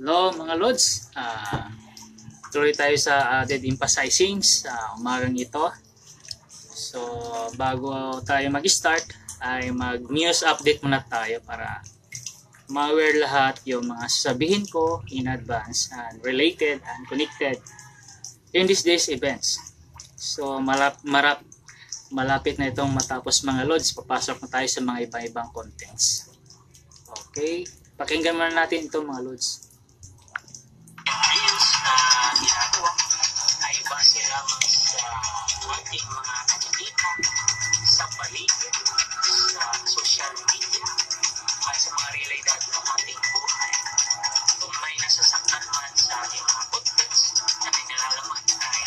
Hello mga Lods, tuloy tayo sa dead emphasizing sa umagang ito. So bago tayo mag-start ay mag-news update muna tayo para ma-aware lahat yung mga sasabihin ko in advance and related and connected in these days events. So malapit na itong matapos mga Lods, papasok na tayo sa mga iba-ibang contents. Okay, pakinggan muna natin ito mga Lods. Reels na ginagawa ay base lamang sa ating mga nakikita sa paligid, sa social media at sa mga realidad ng ating buhay. Kung may nasasaktan man sa ating mga contents na may nalalaman ay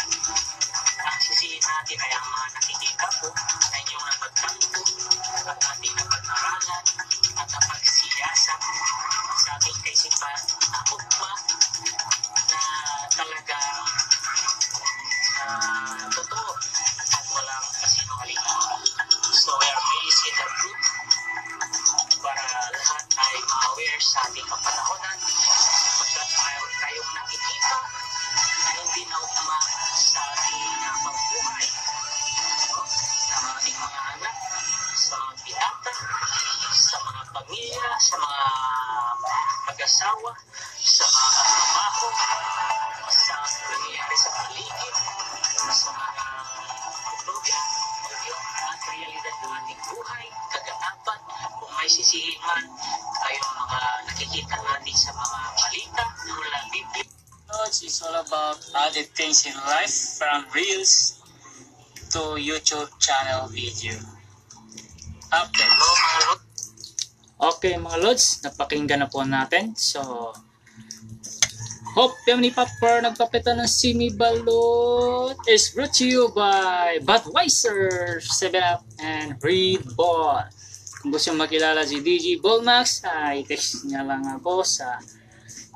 ang sisihin natin ay ang mga nakikita po na inyong napagtanto at ating napag-aralan at napagsiyasat sa ating kaisipan na ugma na talagang totoo at walang kasinungalingan. So we are based in the truth para lahat ay ma-aware sa ating kapanahonan pagkat mayroon tayong nakikita na hindi na ugma sa ating pambuhay, sa ating mga anak, sa mga binata, sa mga pamilya, sa mga mag-asawa, sa mga katrabaho, sa nangyayari sa paligid, sa mga problema at realidad ng ating buhay, kaganapan, kung may sisihin man ay yung mga nakikita natin sa mga balita mula Biblia. It's all about other things in life, from Reels to YouTube channel video. Updates. Okay mga Lods, napakinggan na po natin. So, Hope Family Popper nagpapita ng Simi Balot is brought to you by Budweiser, 7up, and Reed Ball. Kung gusto makilala si DJ Ballmax, ay text niya lang ako sa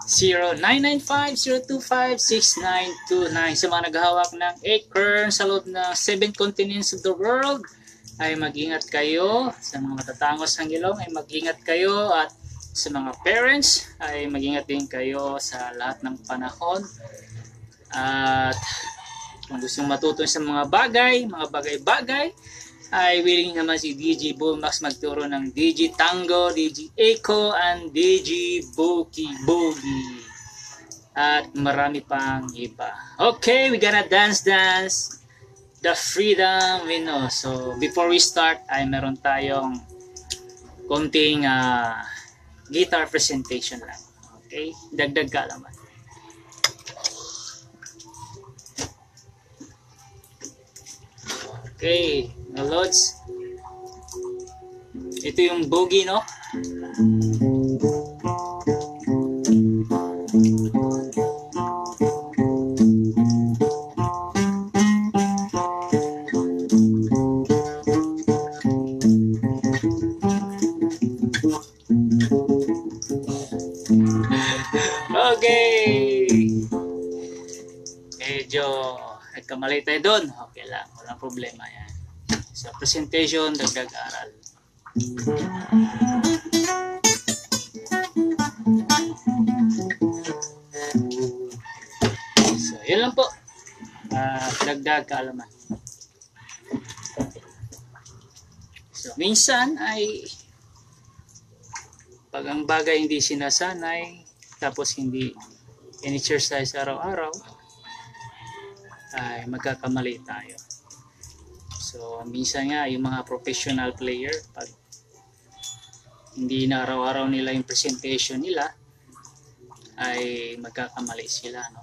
0995-025-6929. Sa mga naghahawak ng acorn sa loob ng 7 continents of the world, ay mag-ingat kayo. Sa mga matatangos ng ilong ay mag-ingat kayo, at sa mga parents ay mag-ingat din kayo sa lahat ng panahon. At kung gusto matuto sa mga bagay-bagay, ay willing naman si DJ Bullmax magturo ng DJ Tango, DJ Echo, and DJ Boogie Boogie. At marami pang iba. Okay, we gonna dance the freedom we know. So before we start ay meron tayong konting guitar presentation lang. Okay, dagdag kaalaman. Okay, mga Lods, ito yung boogie, no? Okay, medyo nagkamali tayo doon. Okay lang, walang problema yan. Sa presentation, dagdag aral. So, yun lang po. Dagdag kaalaman. So, minsan ay pag ang bagay hindi sinasanay, tapos hindi in-exercise araw-araw, ay magkakamali tayo. So, minsan nga, yung mga professional player, pag hindi na araw-araw nila yung presentation nila, ay magkakamali sila, no?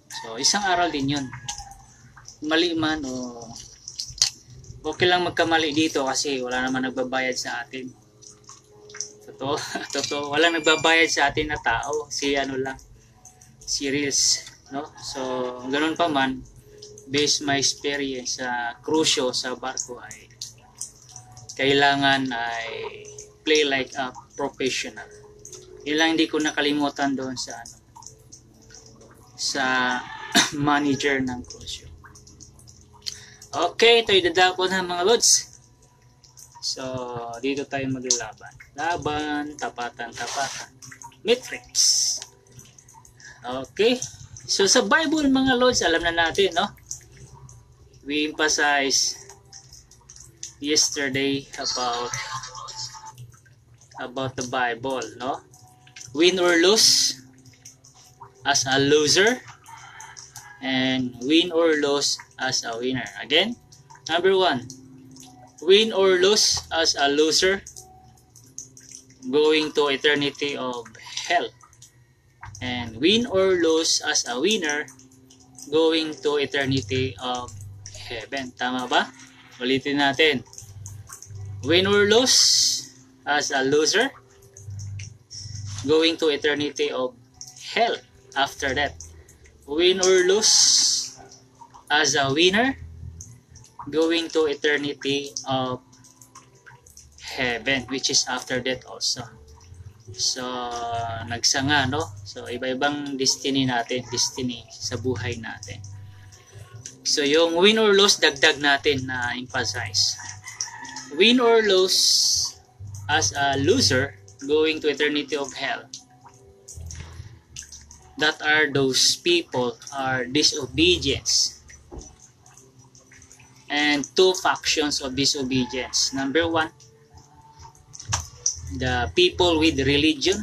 So, isang aral din yun. Mali man o okay lang magkamali dito kasi wala naman nagbabayad sa atin. Totoo, wala nagbabayad sa atin na tao. Si Reels, no? So, ganun pa man, based my experience sa crucio sa barko ay kailangan ay play like a professional. Yun lang hindi ko nakalimutan doon sa manager ng crucio. Okay, ito idadako na mga Lods. So, dito tayo maglalaban. Laban, tapatan. Matrix. Okay. So sa Bible mga Lods, alam na natin, no? We emphasize yesterday about the Bible, no? Win or lose as a loser, and win or lose as a winner. Again, number 1, win or lose as a loser, going to eternity of hell. And win or lose as a winner, going to eternity of heaven. Tama ba? Ulitin natin. Win or lose as a loser, going to eternity of hell after that. Win or lose as a winner, going to eternity of heaven, which is after that also. So, nagsanga, no? So, iba-ibang destiny sa buhay natin. So, yung win or lose, dagdag natin na emphasize. Win or lose as a loser, going to eternity of hell. That are those people are disobedience. And 2 factions of disobedience. Number 1, the people with religion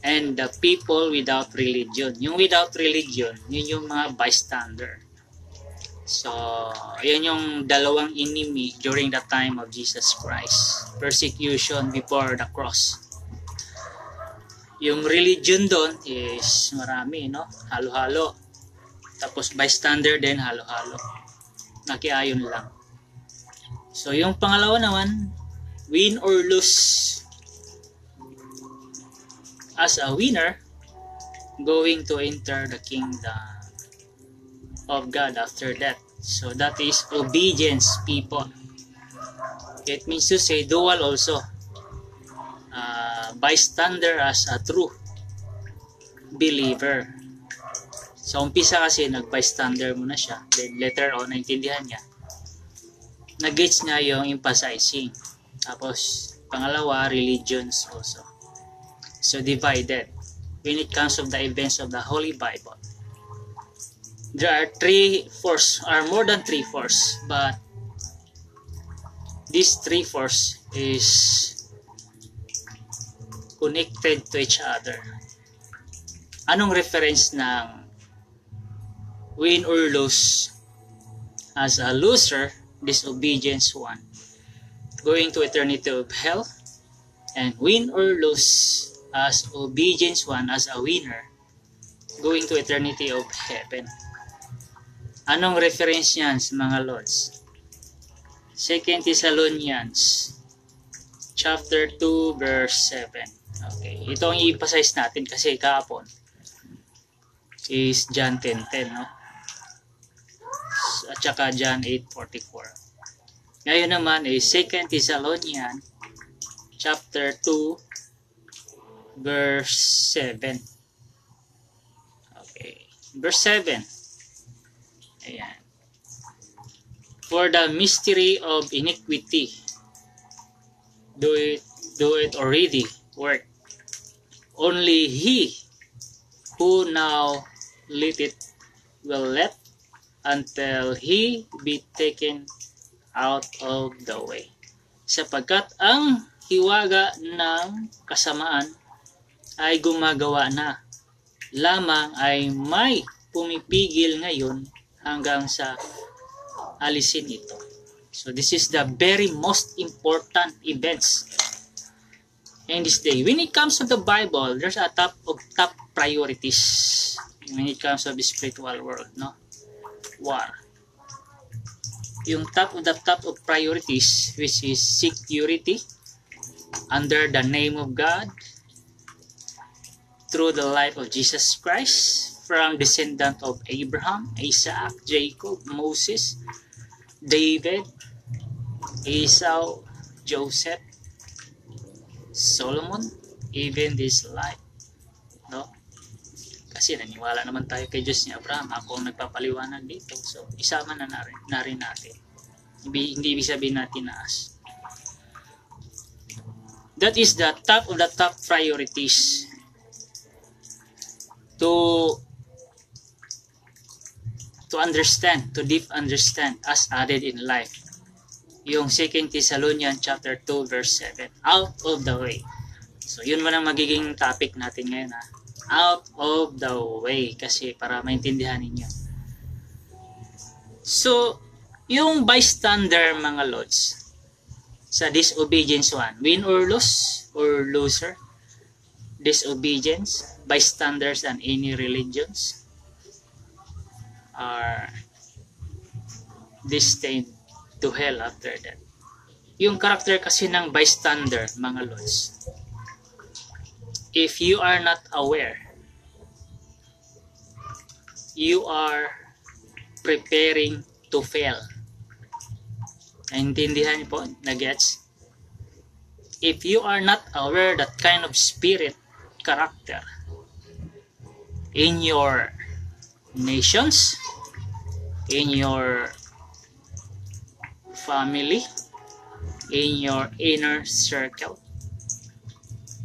and the people without religion. Yung without religion, yun yung mga bystander. So, yan yung dalawang enemy during the time of Jesus Christ. Persecution before the cross. Yung religion doon is marami, no? Halo-halo. Tapos bystander din, halo-halo. Nakiayon lang. So, yung pangalawa naman, win or lose as a winner, going to enter the kingdom of God after that. So that is obedience people. It means to say dual also. Bystander as a true believer. So umpisa kasi nag-bystander muna siya. Then later on, naintindihan niya. Nag-gets niya yung emphasizing. Tapos, pangalawa, religions also. So, divided. When it comes to the events of the Holy Bible, there are 3/4, or more than 3/4, but this 3/4 is connected to each other. Anong reference ng win or lose as a loser, disobedience 1, going to eternity of hell, and win or lose as obedience 1 as a winner, going to eternity of heaven. Anong reference yan sa mga Lords? 2 Thessalonians chapter 2 verse 7. Okay, ito ang i-emphasize natin kasi kahapon is John 10:10, no? At saka John 8:44. Ngayon naman is 2 Thessalonians chapter 2 verse 7. Okay, verse 7. Ayan. For the mystery of iniquity do it already work. Only he who now letteth will let until he be taken out of the way. Sapagkat ang hiwaga ng kasamaan ay gumagawa na, lamang ay may pumipigil ngayon hanggang sa alisin ito. So this is the very most important events in this day. When it comes to the Bible, there's a top priorities when it comes to the spiritual world, no? War. Yung top of priorities, which is security under the name of God through the life of Jesus Christ, from descendant of Abraham, Isaac, Jacob, Moses, David, Esau, Joseph, Solomon, even this life, no? Kasi naniwala naman tayo kay Diyos ni Abraham. Ako ang nagpapaliwanag dito. So, isama na rin natin. Hindi ibig sabihin natin naas. That is the top of the top priorities. to understand, to deep understand as added in life. Yung 2 Thessalonians chapter 2 verse 7, out of the way. So yun man ang magiging topic natin ngayon, ha? Out of the way, kasi para maintindihan ninyo. So yung bystander, mga lods, sa disobedience 1, win or lose or loser, disobedience, bystanders and any religions are destined to hell after that. Yung character kasi ng bystander, mga lods, if you are not aware, you are preparing to fail. Naintindihan niyo po? Nagets? If you are not aware that kind of spirit, character in your nations, in your family, in your inner circle,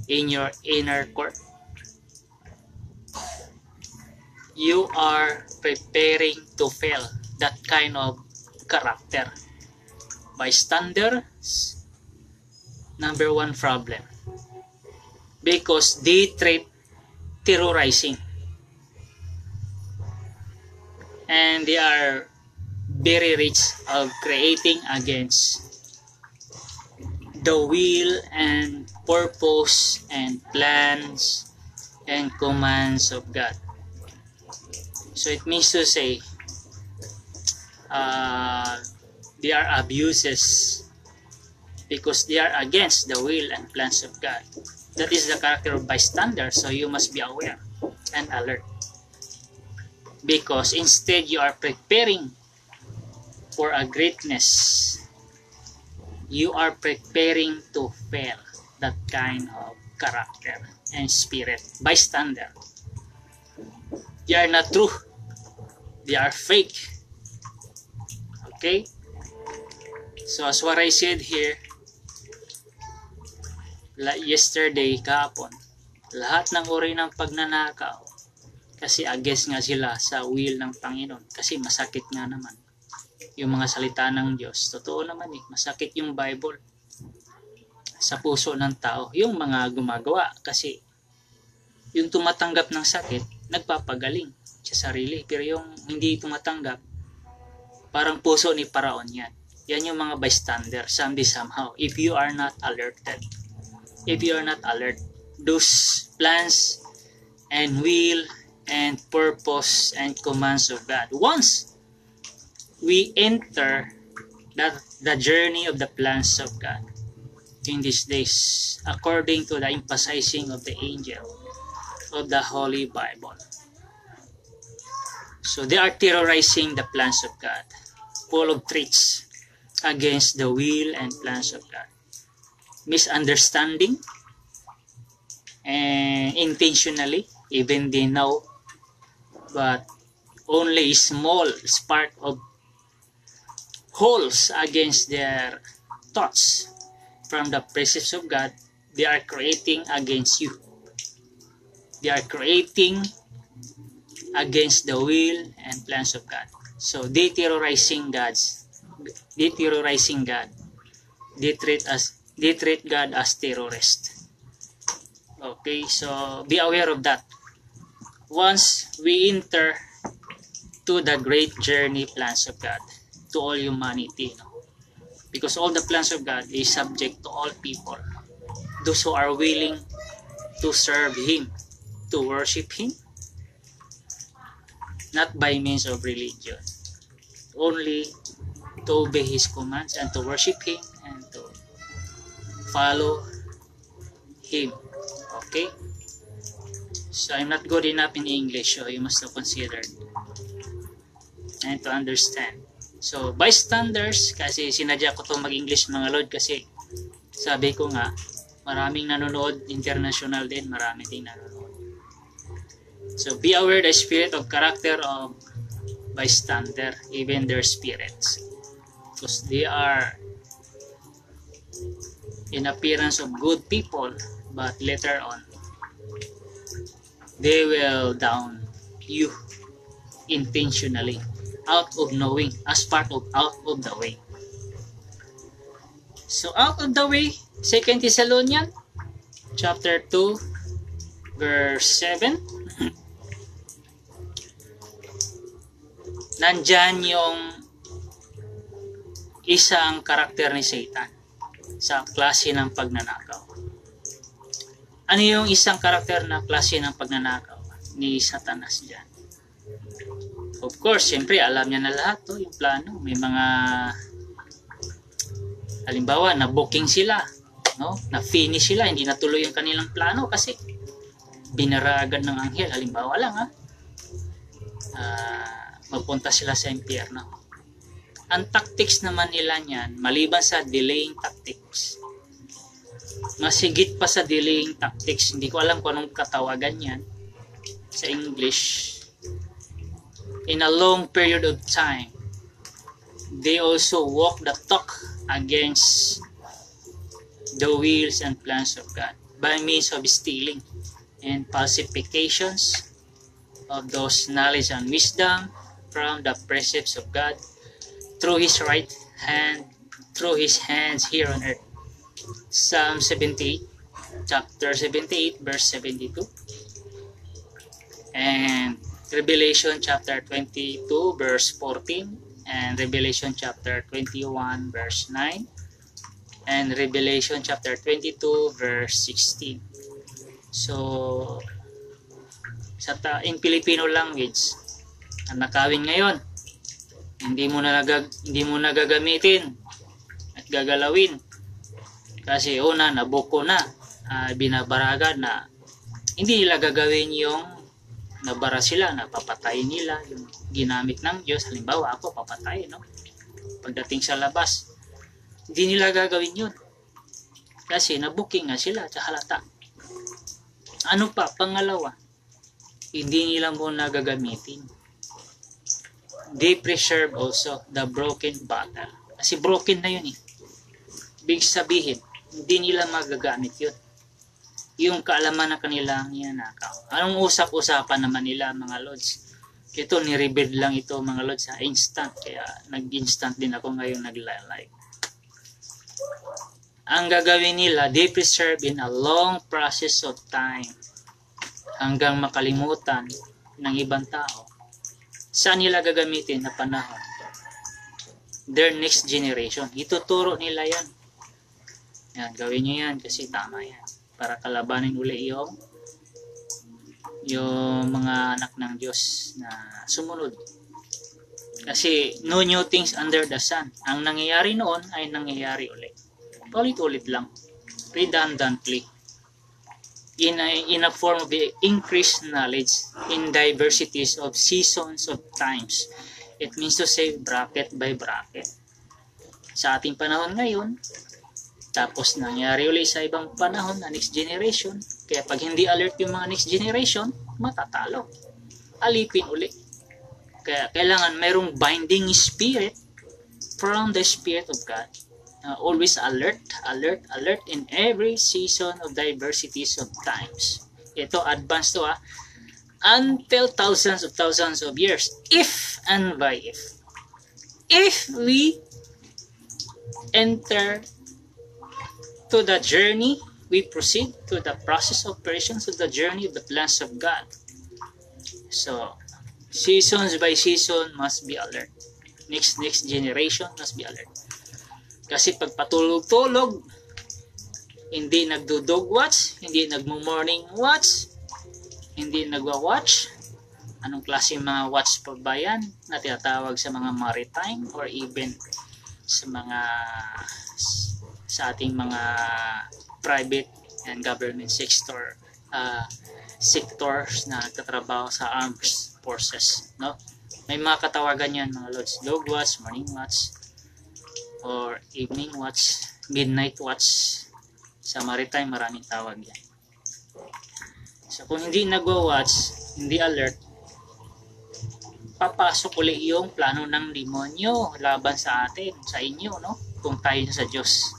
in your inner court, you are preparing to fail that kind of character. Bystanders, number 1 problem, because they treat terrorizing, and they are very rich of creating against the will and purpose and plans and commands of God. So it means to say, they are abuses because they are against the will and plans of God. That is the character of bystander, so you must be aware and alert. Because instead you are preparing for a greatness, you are preparing to fail that kind of character and spirit. Bystander. They are not true. They are fake. Okay? So as what I said here, yesterday, kahapon, lahat ng uri ng pagnanakaw, kasi against nga sila sa will ng Panginoon, kasi masakit nga naman yung mga salita ng Diyos. Totoo naman masakit yung Bible sa puso ng tao, yung mga gumagawa, kasi yung tumatanggap ng sakit, nagpapagaling sa sarili, pero yung hindi tumatanggap, parang puso ni Paraon yan. Yan yung mga bystander, somehow, if you are not alerted. If you are not alert, those plans and will and purpose and commands of God. Once we enter the journey of the plans of God in these days, according to the emphasizing of the angel of the Holy Bible. So they are terrorizing the plans of God, full of threats against the will and plans of God. Misunderstanding, and intentionally, even they know, but only small spark of holes against their thoughts from the precepts of God, they are creating against you. They are creating against the will and plans of God. So they terrorizing God. They treat God as terrorist. Okay, so be aware of that. Once we enter to the great journey plans of God to all humanity, because all the plans of God is subject to all people, those who are willing to serve Him, to worship Him, not by means of religion, only to obey His commands and to worship Him and to follow Him. Okay? So I'm not good enough in English, so you must have considered and to understand. So bystanders, kasi sinadya ko itong mag-English, mga Lord, kasi sabi ko nga, maraming nanonood, international din, marami din nanonood. So be aware the spirit of character of bystander, even their spirits, because they are in appearance of good people, but later on They will down you intentionally, out of knowing, as part of out of the way. So out of the way, 2 Thessalonians chapter 2 verse 7. Nandyan yung isang karakter ni Satan sa klase ng pagnanakaw. Ano yung isang karakter na klase ng pagnanakaw ni Satanas dyan? Of course, siyempre alam niya na lahat to, yung plano. May mga halimbawa na booking sila, no? Na finish sila, hindi natuloy yung kanilang plano kasi binaragan ng anghel. Halimbawa lang magpunta sila sa impyerno. Ang tactics naman nila niyan, maliban sa delaying tactics, masigit pa sa delaying tactics, hindi ko alam kung anong katawagan yan sa English. In a long period of time, they also walk the talk against the wills and plans of God by means of stealing and falsifications of those knowledge and wisdom from the precepts of God through His right hand, through His hands here on earth. Psalm 78, chapter 78, verse 72. And Revelation chapter 22, verse 14. And Revelation chapter 21, verse 9. And Revelation chapter 22, verse 16. So, in Filipino language, ang nakawin ngayon, hindi mo na gagamitin at gagalawin. Kasi una, nabuko na, binabaragan na hindi nila gagawin yung nabara sila, napapatayin nila yung ginamit ng Diyos. Halimbawa ako, papatay, no? Pagdating sa labas, hindi nila gagawin yun. Kasi nabuking nga sila sa halata. Ano pa? Pangalawa, hindi nila muna gagamitin. They preserve also the broken bottle. Kasi broken na yun eh. Big sabihin, hindi nila magagamit yun. Yung kaalaman na kanilang ninanakaw. Anong usap-usapan naman nila mga Lods? Ito, ni-reveal lang ito mga Lods sa instant. Kaya nag-instant din ako ngayon nag-live. Ang gagawin nila, they preserve in a long process of time hanggang makalimutan ng ibang tao. Saan nila gagamitin na panahon? Their next generation. Ituturo nila yan. Yan, gawin nyo yan kasi tama yan. Para kalabanin uli yung mga anak ng Diyos na sumunod. Kasi no new things under the sun. Ang nangyayari noon ay nangyayari ulit. Ulit-ulit lang. Redundantly. In a form of increased knowledge in diversities of seasons of times. It means to say bracket by bracket. Sa ating panahon ngayon, tapos nangyari ulit sa ibang panahon na next generation. Kaya pag hindi alert yung mga next generation, matatalo. Alipin ulit. Kaya kailangan mayroong binding spirit from the Spirit of God. Always alert, alert, alert in every season of diversities of times. Ito, advanced to until thousands of years. If and by if we enter to the journey, we proceed to the process of operations of the journey of the plans of God. So, seasons by season must be alert. Next generation must be alert. Kasi pag patulog-tulog, hindi nagdo-dog watch, hindi nagmo-morning watch, hindi nagwa-watch, anong klase mga watch pa ba yan na tinatawag sa mga maritime or even sa ating mga private and government sectors na katrabaho sa armed forces, no? May mga katawagan yan mga Lods, dog watch, morning watch, or evening watch, midnight watch. Sa maritime maraming tawag yan. So kung hindi nagwa-watch, hindi alert, papasok ulit yung plano ng demonyo laban sa atin, sa inyo, no? Kung tayo sa Diyos.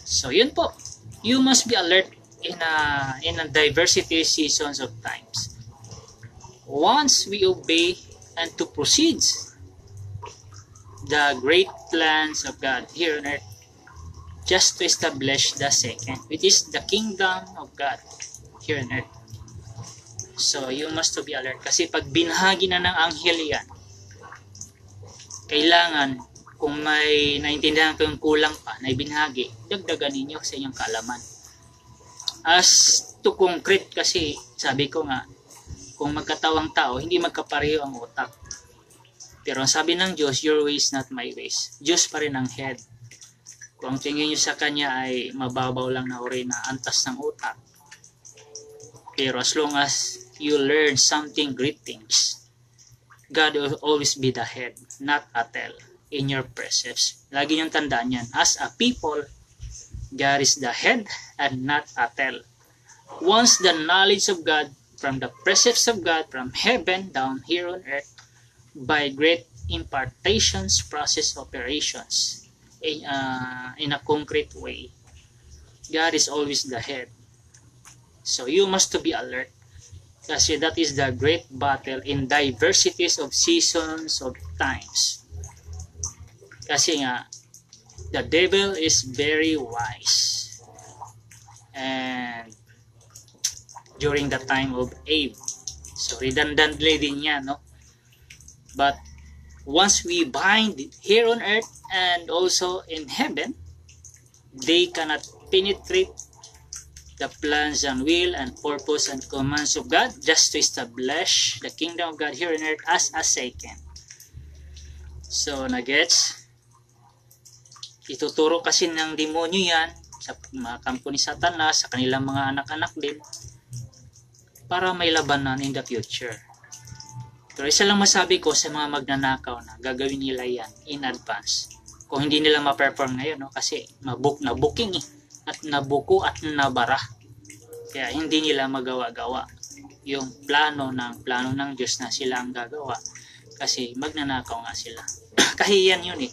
So yun po, you must be alert in a diversity seasons of times. Once we obey and to proceed the great plans of God here on earth, just to establish the second, which is the kingdom of God here on earth. So you must to be alert, kasi pag binahagi na ng anghel yan, kailangan kung may naintindihan kayong kulang pa na ibinahagi, dagdagan ninyo sa inyong kaalaman. As to concrete, kasi sabi ko nga, kung magkatawang tao, hindi magkapareho ang utak. Pero ang sabi ng Diyos, your ways not my ways. Diyos pa rin ang head. Kung tingin nyo sa Kanya ay mababaw lang na uri na antas ng utak. Pero as long as you learn something great things, God will always be the head, not a tail in your precepts. Lagi niyong tandaan yan. As a people, God is the head and not a tail. Once the knowledge of God, from the precepts of God, from heaven down here on earth, by great impartations, process operations, in a concrete way, God is always the head. So you must to be alert, kasi that is the great battle in diversities of seasons of times. Kasi nga, the devil is very wise. And during the time of Abe, so redundantly din yan, no? But once we bind here on earth and also in heaven, they cannot penetrate the plans and will and purpose and commands of God, just to establish the kingdom of God here on earth as a second. So, nagets? Ituturo kasi ng demonyo yan sa mga kampo ni Satanas, sa kanilang mga anak-anak din, para may labanan in the future. Pero isa lang masabi ko sa mga magnanakaw na gagawin nila yan in advance. Kung hindi nila ma-perform ngayon, no? Kasi na-booking at nabuko at nabara. Kaya hindi nila magawa-gawa yung plano ng Diyos na sila ang gagawa. Kasi magnanakaw nga sila. Kahiyan yun eh.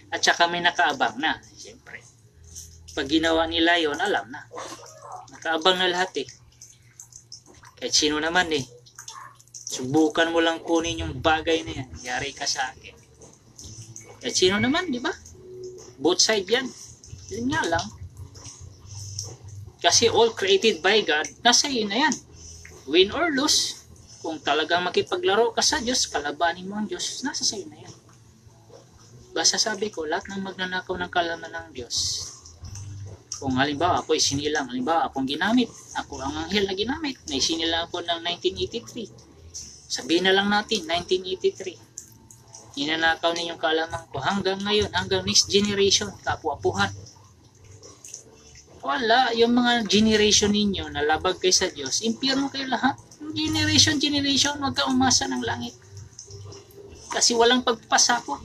At saka may nakaabang na. Siyempre. Pag ginawa nila yon, alam na. Nakaabang na lahat eh. Kahit sino naman eh. Subukan mo lang kunin yung bagay na yan. Yari ka sa akin. Kahit sino naman, di ba? Both side yan. Yun nga lang. Kasi all created by God, nasa iyo na yan. Win or lose, kung talagang makipaglaro ka sa Diyos, kalabanin mo ang Diyos, nasa sa iyo na yan. Basta sabi ko, lahat ng magnanakaw ng kalaman ng Diyos, kung halimbawa ako isinilang, halimbawa akong ginamit, ako ang anghel na ginamit, na isinilang ako ng 1983. Sabihin na lang natin, 1983. Ninanakaw ninyong kaalaman ko hanggang ngayon, hanggang next generation, kapu-apuhan. Wala, yung mga generation ninyo na labag kayo sa Diyos, impyerno kayo lahat. Generation, huwag ka umasa ng langit. Kasi walang pagpapasakop.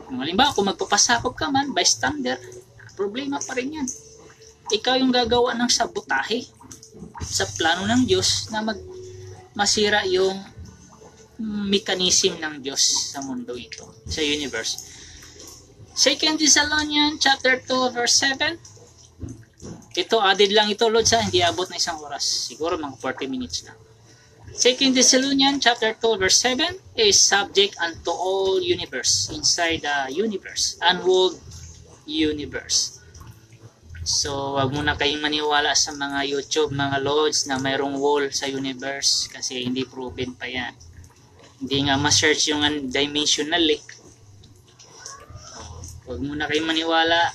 Kung halimbawa, kung magpapasakop ka man, bystander, problema pa rin yan. Ikaw yung gagawa ng sabotahe sa plano ng Diyos na masira yung mechanism ng Diyos sa mundo ito, sa universe. 2 Thessalonians chapter 2 verse 7. Ito, added lang ito, Lord, sa hindi abot na isang oras. Siguro mga 40 minutes na. 2 Thessalonians chapter 2 verse 7 is subject unto all universe, inside the universe, unworld universe. So, wag muna kayong maniwala sa mga YouTube, mga lords na mayroong wall sa universe kasi hindi proven pa yan. Hindi nga ma-search yung dimensional eh. Wag muna kayong maniwala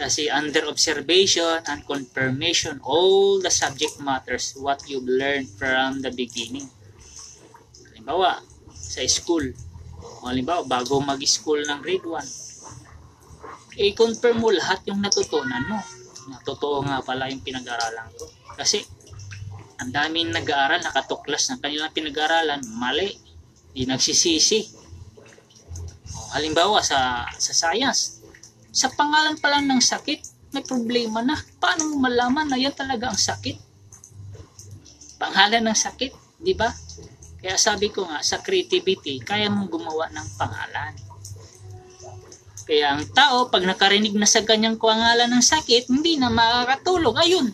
kasi under observation and confirmation, all the subject matters what you've learned from the beginning. Halimbawa, sa school. Halimbawa, bago mag-school ng grade 1. I-confirm mo lahat yung natutunan mo. Totoo nga pala yung pinag-aralan ko. Kasi, ang daming nag-aaral, nakatuklas ng kanilang pinag-aralan, mali. Di nagsisisi. Halimbawa, sa science, sa pangalan pa lang ng sakit, may problema na. Paano mo malaman na yan talaga ang sakit? Pangalan ng sakit, di ba? Kaya sabi ko nga, sa creativity, kaya mong gumawa ng pangalan. Kaya ang tao, pag nakarinig na sa kanyang pangalan ng sakit, hindi na makakatulog. Ayun,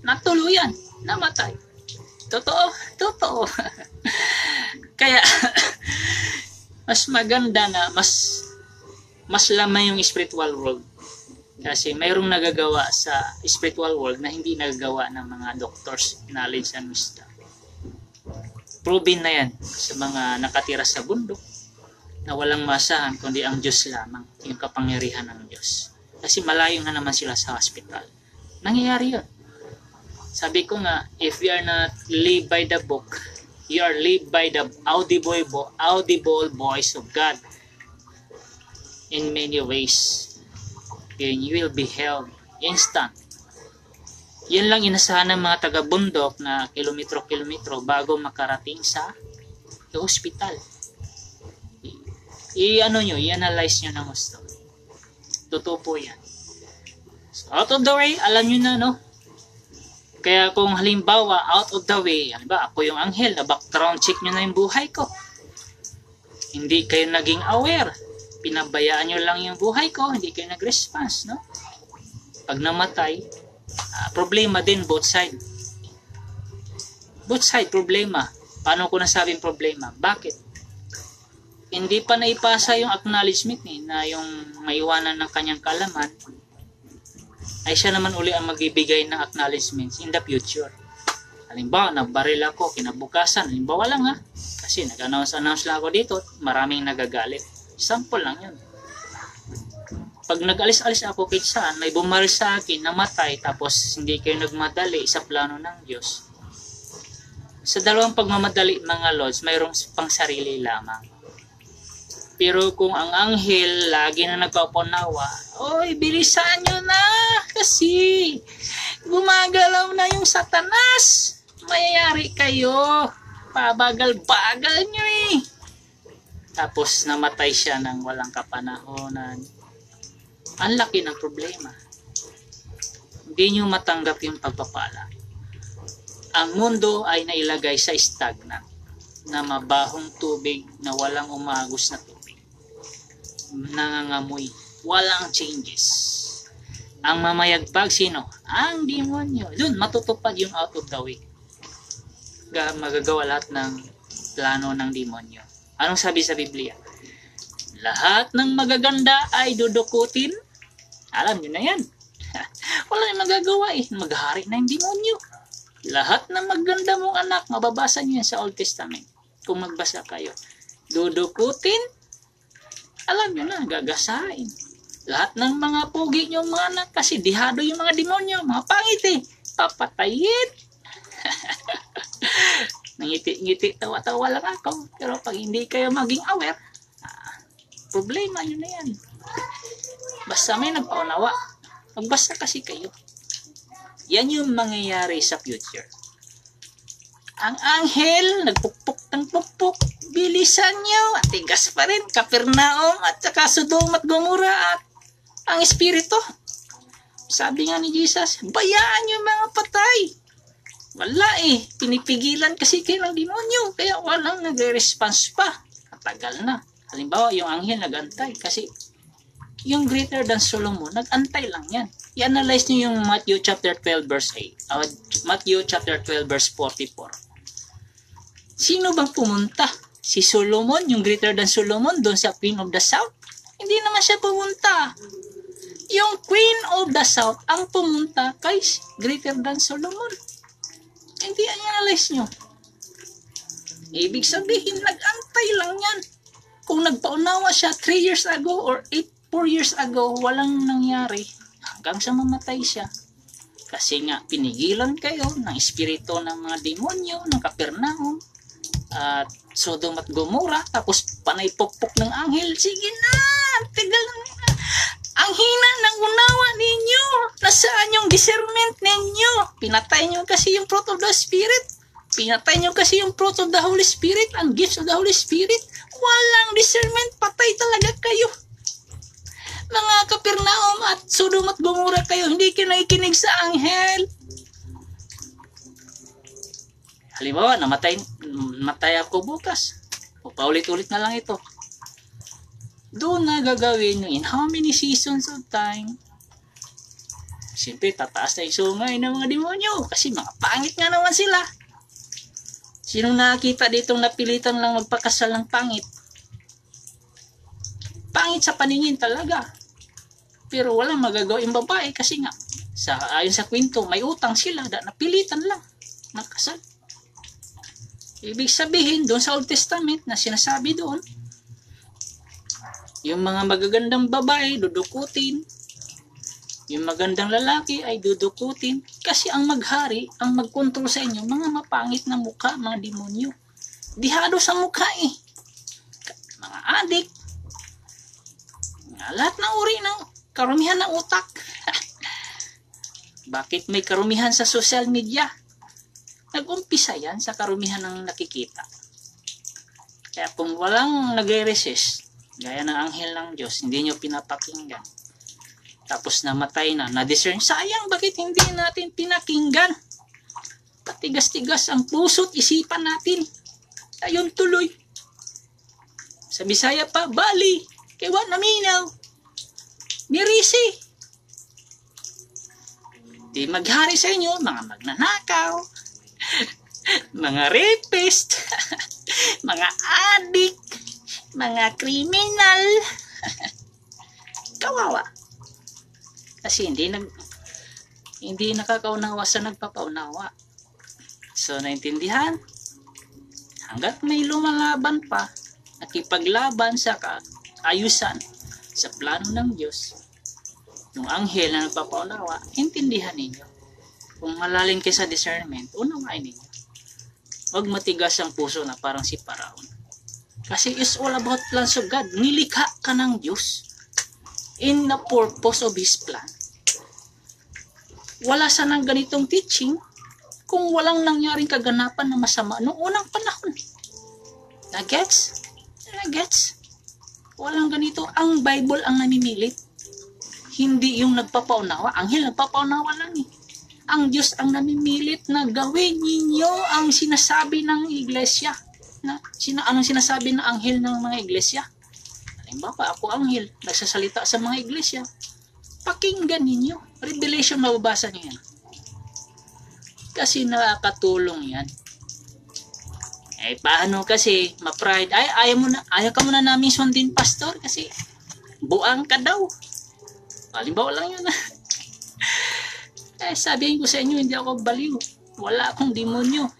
natuluyan, namatay. Totoo, totoo. Kaya, mas maganda na, mas lamang yung spiritual world. Kasi mayroong nagagawa sa spiritual world na hindi nagagawa ng mga doctors, knowledge and wisdom. Proven na yan sa mga nakatira sa bundok na walang masahan kundi ang Diyos lamang, yung kapangyarihan ng Diyos. Kasi malayo na naman sila sa hospital. Nangyayari yun. Sabi ko nga, if we are not live by the book, you are live by the audible voice of God in many ways. And you will be held instant. Yan lang inasahan ng mga taga-bundok na kilometro-kilometro bago makarating sa hospital. I-analyze nyo ng gusto. Totoo po yan. So, out of the way, alam nyo na, no? Kaya kung halimbawa, out of the way, halimbawa, ako yung anghel, na background check nyo na yung buhay ko. Hindi kayo naging aware. Pinabayaan nyo lang yung buhay ko, hindi kayo nag-response, no? Pag namatay, problema din, both side. Both side, problema. Paano ko nasabing problema? Bakit? Hindi pa naipasa yung acknowledgement na yung maiwanan ng kanyang kaalaman, ay siya naman uli ang magbibigay ng acknowledgements in the future. Halimbawa, nabaril ako, kinabukasan, halimbawa lang kasi nag-announce lang ako dito, maraming nagagalit. Sample lang yun. Pag nag-alis-alis ako kahit saan, may bumaril sa akin, namatay, tapos hindi kayo nagmadali sa plano ng Diyos. Sa dalawang pagmamadali, mga lords, mayroong pang sarili lamang. Pero kung ang anghel lagi na nagpapanawa, oy, bilisan nyo na kasi gumagalaw na yung Satanas. Mayayari kayo. Pabagal-bagal nyo eh. Tapos namatay siya ng walang kapanahonan. Ang laki ng problema. Hindi nyo matanggap yung pagpapala. Ang mundo ay nailagay sa stagnant na mabahong tubig na walang umagos na tubig. Nangangamoy, walang changes. Ang mamayagpag sino? Ang demonyo. Doon matutupad yung out of the way. Magagawa lahat ng plano ng demonyo. Anong sabi sa Biblia? Lahat ng magaganda ay dudukutin. Alam niyo na yan. Wala nang magagawa eh. Maghari na yung demonyo. Lahat ng maganda mong anak, mababasa niyo yan sa Old Testament. Kung magbasa kayo. Dudukutin. Alam nyo na, gagasain. Lahat ng mga pogi nyo mga anak, kasi dihado yung mga demonyo, mga pangit eh. Papatayin. Nangiti-ngiti, tawa-tawa lang ako. Pero pag hindi kayo maging aware, problema nyo na yan. Basta may nagpaunawa. Magbasa kasi kayo. Yan yung mangyayari sa future. Ang anghel, nagpukpuk ng pukpuk. Bilisan nyo, at tigas pa rin, Kapernaum, at saka Sodom at Gomora, at ang Espiritu. Sabi nga ni Jesus, bayaan nyo mga patay. Wala eh, pinipigilan kasi kayo ng demonyo, kaya walang nagre-response pa. Matagal na. Halimbawa, yung anghel nag-antay, kasi yung greater than Solomon, nag-antay lang yan. I-analyze nyo yung Matthew chapter 12 verse 8, Matthew chapter 12 verse 44. Sino bang pumunta? Si Solomon, yung greater than Solomon, doon sa Queen of the South? Hindi naman siya pumunta. Yung Queen of the South ang pumunta kay greater than Solomon. Hindi analyze nyo. Ibig sabihin, nag-antay lang yan. Kung nagpaunawa siya 3 years ago or 4 years ago, walang nangyari. Hanggang sa mamatay siya. Kasi nga, pinigilan kayo ng espiritu ng mga demonyo, ng Kapernaum, at Sodom at Gomora, tapos panay pokpok ng anghel. Sige na, tigal na. Ang hina ng unawa ninyo. Nasaan yung discernment ninyo? Pinatay nyo kasi yung fruit of the Spirit. Pinatay nyo kasi yung fruit of the Holy Spirit, ang gifts of the Holy Spirit. Walang discernment, patay talaga kayo. Mga Kapernaum at Sodom at Gomora kayo, hindi kayo nakikinig sa anghel. Halimbawa, namatay ako bukas. O paulit-ulit na lang ito. doon na gagawin nyo in how many seasons of time. Siyempre, tataas na yung sungay ng mga demonyo kasi mga pangit nga naman sila. Sinong nakakita ditong napilitan lang magpakasal ng pangit? Pangit sa paningin talaga. Pero walang magagawa yung babae kasi nga, ayon sa kwento, may utang sila, napilitan lang nakasal. Ibig sabihin, doon sa Old Testament na sinasabi doon, yung mga magagandang babae, dudukutin. Yung magandang lalaki ay dudukutin. Kasi ang maghari, ang magkontrol sa inyo, mga mapangit na mukha, mga demonyo. Dihado sa mukha eh. Mga adik. Lahat ng uri ng karumihan ng utak. Bakit may karumihan sa social media? Nag-umpisa yan sa karumihan ng nakikita. Kaya kung walang nagre-resist, gaya ng anghel ng Diyos, hindi nyo pinapakinggan. Tapos namatay na, na-discern. Sayang, bakit hindi natin pinakinggan? Patigas-tigas ang puso't isipan natin. Ayun tuloy. Sa Bisaya pa, Bali, Kewa Naminaw, Mirisi. Di maghari sa inyo, mga magnanakaw, mga rapist, mga adik, mga kriminal. Kawawa. Kasi hindi nakakaunawa sa nagpapaunawa. So, naintindihan? Hanggat may lumalaban pa, nakipaglaban sa kaayusan sa plano ng Diyos, yung anghel na nagpapaunawa, intindihan ninyo. Kung malalim kayo sa discernment, unawain ninyo. Huwag matigas ang puso na parang si Paraon. Kasi it's all about plans of God. Nilikha ka ng Diyos in the purpose of His plan. Wala sanang ganitong teaching kung walang nangyaring kaganapan na masama noong unang panahon. Nagets? Nagets? Walang ganito. Ang Bible ang namimilit. Hindi yung nagpapaunawa. Anghel nagpapaunawa lang eh. Ang Diyos ang namimilit na gawin ninyo ang sinasabi ng iglesia. Anong sinasabi ng anghel ng mga iglesia? Halimbawa, ako anghel, nagsasalita sa mga iglesia. Pakinggan ninyo. Revelation, mababasa niyo yan. Kasi nakakatulong yan. Eh, paano kasi, ma-pride? Ay, ayaw ka muna namin sundin, pastor, kasi buang ka daw. Halimbawa lang yun. Sabihin ko sa inyo, hindi ako baliw. Wala akong demonyo.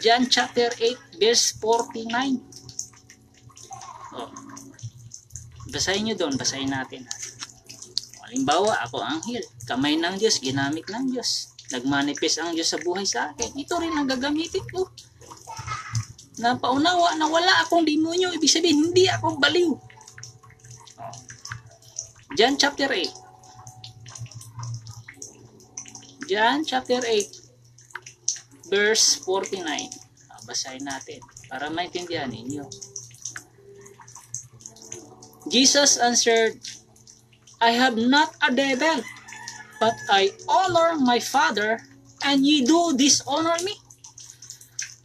John chapter 8, verse 49. Oh. Basahin nyo doon, basahin natin. Halimbawa, ako anghel. Kamay ng Diyos, ginamit ng Diyos. Nagmanifest ang Diyos sa buhay sa akin. Ito rin ang gagamitin ko. Napaunawa na wala akong demonyo. Ibig sabihin, hindi ako baliw. Oh. John chapter 8. John chapter 8 verse 49. Basahin natin para maintindihan ninyo. Jesus answered, I have not a devil, but I honor my Father, and ye do dishonor me.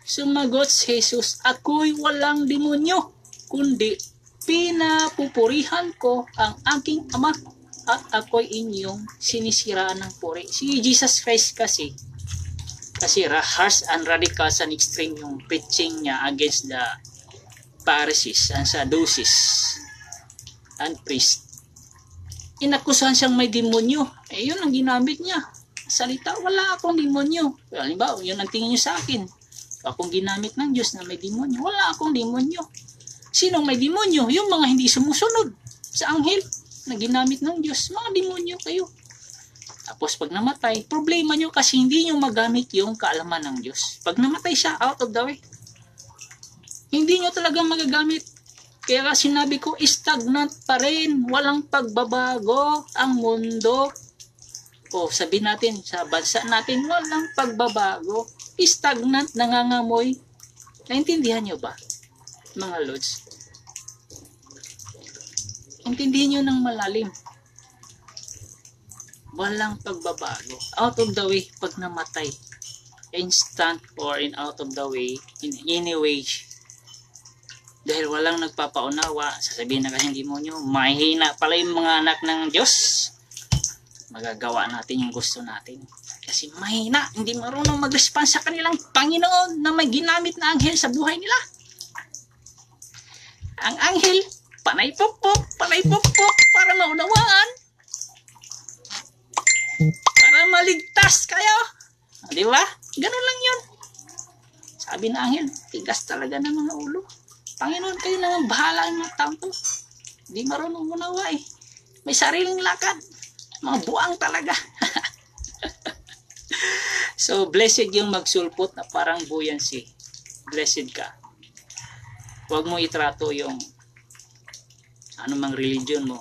Sumagot si Jesus, ako'y walang demonyo, kundi pinapupurihan ko ang aking Ama, at ako'y inyong sinisiraan ng puri. Si Jesus Christ kasi harsh and radical and extreme yung preaching niya against the Pharisees and Sadducees and priests. Inakusahan siyang may demonyo. Yun ang ginamit niya. Salita, wala akong demonyo. Halimbawa, yun ang tingin niyo sa akin. Akong ginamit ng Diyos na may demonyo. Wala akong demonyo. Sinong may demonyo? Yung mga hindi sumusunod sa anghel na ginamit ng Diyos. Mga demonyo kayo. Tapos pag namatay, problema nyo kasi hindi nyo magamit yung kaalaman ng Diyos. Pag namatay siya, out of the way. Hindi nyo talagang magagamit. Kaya sinabi ko, stagnant pa rin. Walang pagbabago ang mundo. O sabihin natin, sa bansa natin, walang pagbabago. Stagnant, nangangamoy. Naintindihan nyo ba, mga Lods? Intindihin nyo ng malalim. Walang pagbabago. Out of the way pag namatay. Instant or in out of the way, in any way. Dahil walang nagpapaunawa, sasabihin na kasi demonyo, mahina pala yung mga anak ng Diyos. Magagawa natin yung gusto natin. Kasi mahina, hindi marunong mag-respond sa kanilang Panginoon na may ginamit na anghel sa buhay nila. Ang anghel, panay pokpok para maunawaan. Para maligtas kayo. Di ba? Ganun lang yun. Sabi ng anghel, tigas talaga ng mga ulo. Panginoon, kayo naman bahala ng mga tao to. Di marunong unawa eh. May sariling lakad. Mga buang talaga. So, blessed yung magsulpot na parang buoyancy. Blessed ka. Huwag mo itrato yung anumang religion mo.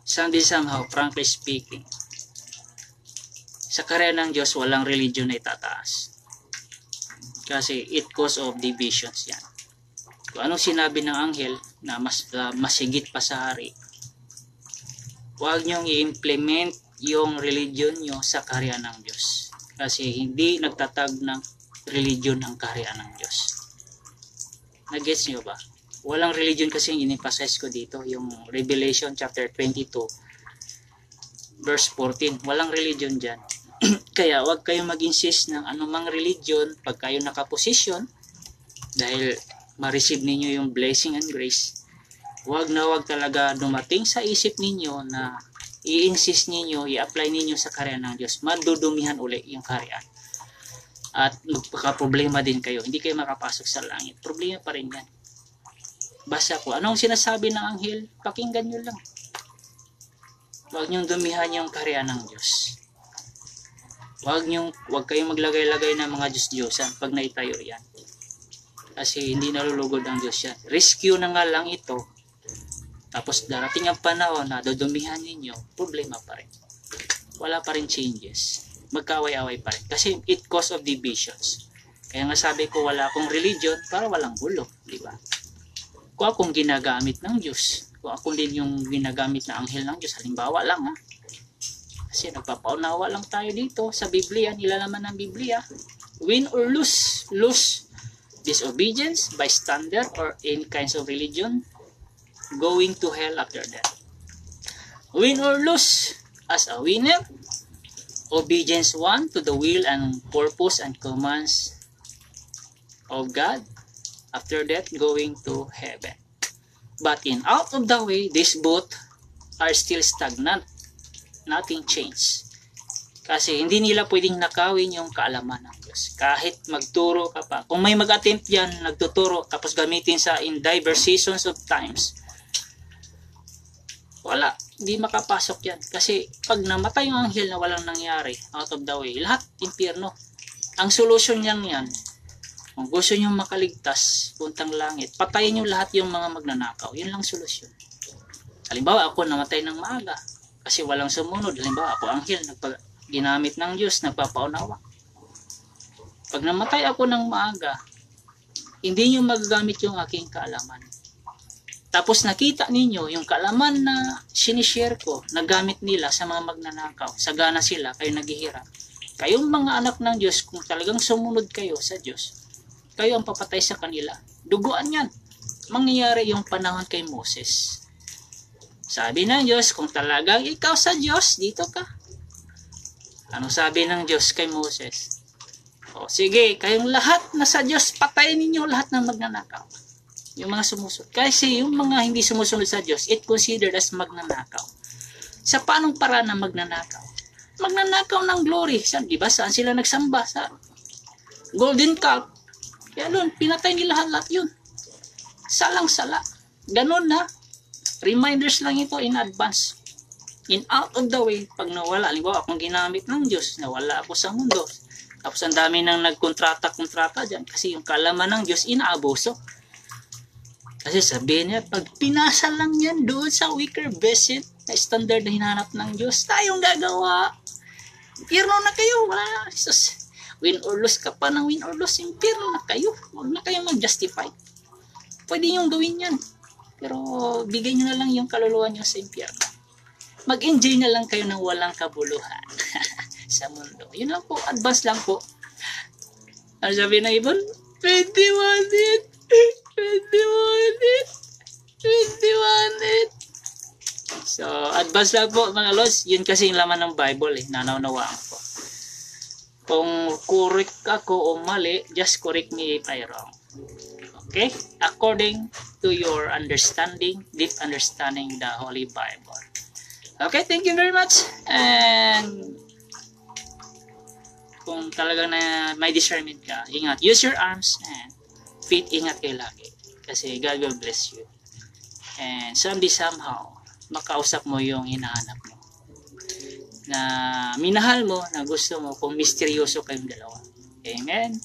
Somehow, frankly speaking, sa karya ng Diyos, walang religion na itataas. Kasi it cause of divisions yan. Kung anong sinabi ng anghel na mas higit pa sa hari, huwag niyong i-implement yung religion nyo sa karya ng Diyos. Kasi hindi nagtatag ng religion ang karya ng Diyos. Nag-gets nyo ba? Walang religion kasi yung in-emphasize ko dito. Yung Revelation chapter 22 verse 14. Walang religion dyan. Kaya huwag kayong mag-insist ng anumang religion pag kayo nakaposisyon dahil ma-receive ninyo yung blessing and grace. Huwag na huwag talaga dumating sa isip ninyo na i-insist ninyo, i-apply ninyo sa karya ng Diyos. Madudumihan uli yung karya. At magpaka-problema din kayo. Hindi kayo makapasok sa langit. Problema pa rin yan. Basta po, anong sinasabi ng anghel? Pakinggan nyo lang. Huwag nyong dumihan yung karya ng Diyos. Huwag kayong maglagay-lagay ng mga Diyos-Diyosan pag naitayo yan. Kasi hindi nalulugod ang Diyos yan. Rescue na nga lang ito. Tapos darating ang panahon na dudumihan ninyo, problema pa rin. Wala pa rin changes. Magkaway-away pa rin. Kasi it cause of divisions. Kaya nga sabi ko, wala akong religion para walang gulo. Diba? Kung akong ginagamit ng Diyos, kung ako din yung ginagamit na anghel ng Diyos, halimbawa lang ha. Kasi nagpapaunawa lang tayo dito sa Biblia, nilalaman ng Biblia. Win or lose. Lose. Disobedience, bystander, or any kinds of religion, going to hell after death. Win or lose. As a winner, obedience one to the will and purpose and commands of God. After that, going to heaven. But in out of the way, these both are still stagnant. Nothing changed. Kasi hindi nila pwedeng nakawin yung kaalaman ng Diyos. Kahit magturo ka pa. Kung may mag-attempt yan, nagtuturo, tapos gamitin sa in diverse seasons of times, wala. Hindi makapasok yan. Kasi pag namatay yung anghel na walang nangyari, out of the way, lahat impyerno. Ang solusyon niyan yan, kung gusto nyo makaligtas, puntang langit, patayin nyo lahat yung mga magnanakaw. Yun lang solusyon. Halimbawa, ako namatay ng maaga. Kasi walang sumunod. Halimbawa, ako anghel, ginamit ng Diyos, nagpapaunawa. Pag namatay ako ng maaga, hindi nyo magagamit yung aking kaalaman. Tapos nakita ninyo yung kaalaman na sinishare ko, nagamit nila sa mga magnanakaw. Sagana sila, kayo naghihirap. Kayong mga anak ng Diyos, kung talagang sumunod kayo sa Diyos, kayo ang papatay sa kanila. Duguan yan. Mangyayari yung panahon kay Moses. Sabi ng Diyos, kung talagang ikaw sa Diyos, dito ka. Ano sabi ng Diyos kay Moses? O sige, kayong lahat na sa Diyos, patayin ninyo lahat ng magnanakaw. Yung mga sumusunod. Kasi yung mga hindi sumusunod sa Diyos, it considered as magnanakaw. Sa paanong paraan na magnanakaw? Magnanakaw ng glory. Diba saan sila nagsamba? Sa golden calf. Kaya doon, pinatay nila lahat yun. Salang-sala. Ganun na. Reminders lang ito in advance. In out of the way, pag nawala, halimbawa akong ginamit ng Diyos, nawala ako sa mundo. Tapos ang dami nang nagkontrata dyan kasi yung kalaman ng Diyos inaabuso. Kasi sabihin niya, pag pinasa lang yan doon sa weaker vessel na standard na hinanap ng Diyos, tayong gagawa. Impyerno na kayo. Wala na. Jesus. Win or lose ka pa ng win or lose. Impyerno na kayo. Huwag na kayo mag-justify. Pwede nyo gawin yan. Pero bigay nyo na lang yung kaluluwa nyo sa impyerno. Mag-enjoy na lang kayo ng walang kabuluhan sa mundo. Yun lang po. Advance lang po. Ano sabi ng ibon? 21 din. 21. So, advance lang po mga lods. Yun kasi yung laman ng Bible eh. Nanaunawaan ko. Kung correct ako o mali, just correct me if I wrong. Okay? According to your understanding, deep understanding the Holy Bible. Okay, thank you very much. And kung talagang na may discernment ka, ingat. Use your arms and feet. Ingat kayo lagi. Kasi God will bless you. And someday somehow, makausap mo yung hinahanap mo. Na minahal mo, na gusto mo, kung misteryoso kayong dalawa. Amen?